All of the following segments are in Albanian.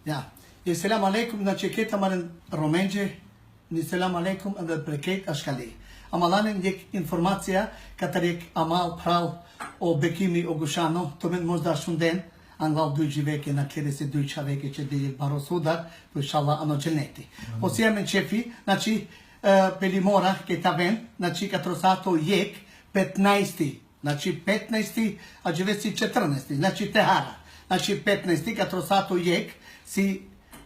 Ja. Selam aleikum, znači kita marën Romenxhe, ni selam aleikum edhe preket ashkali. Amalanën njek informacija katarek amal pral o bekimi o gushano, to men mos dashunden, angal dujë veke na keresi dujë çaveke që di barosudat, po inshallah ano xheneti. Po si jam chefi, znači pelimora che ta ven, znači katrosato jek 15, znači 15, a gjevesi 14, znači tehara. Znači 15 katrosato jek si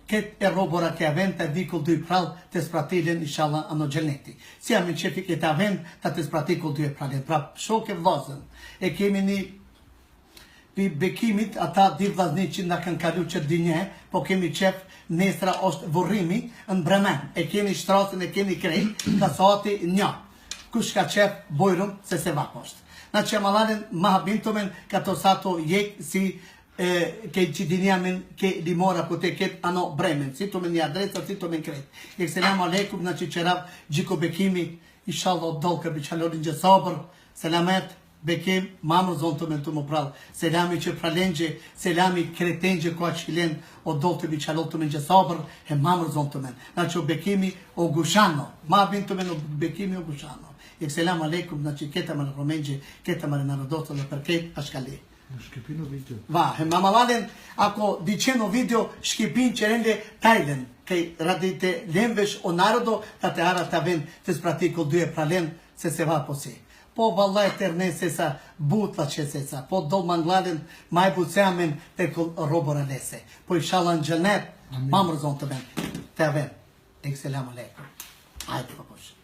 ket e robora che aventa vicol dui pral te spratilen inshallah ano xheneti. Si jam chefi che ta ven ta te spratikol dui pralen, pra shokë vllazën. E kemi ni pi bekimit ata di vllazni që na kanë kalu që dinje, po kemi qef nesra është vorrimi në Bremen. E kemi shtrasën, e kemi krejt, kasati një. Kush ka qef bojrum se se vaposht. Na që malarin ma habintumen kato sato jek si ke që dinjamin ke limora po te ket ano Bremen. Si të me një adresa, si të me krejt. Selamu aleikum, na që qerav gjiko bekimi, inshallah dol ka biqalorin gjë sabër, selamet, bekim, mamër zonë të mentu më prallë, selami që pralengje, selami kretengje ko aqilen, o do të biqalot të men gjë sabër, e mamër zonë të men. Na që bekimi o gushano, ma bin të men o bekimi o gushano. Selamu aleikum, na që keta më në Romenxhe, keta më në narodotën dhe përket ashkali. Shkipin o video. Va, he mamaladen, ako diqen o video, shkipin që rende tajlen, kaj radite lemvesh o narodo, ta te ara ta ven të spratiko duje pralen, se se va posi. Po vallaj terne sesa butla që sesa, po do mangladin maj buceamen të robora lese. Po inshallah në gjennet, mamër zonë të ven, të ven. Selam aleikum. Ajde, paposh.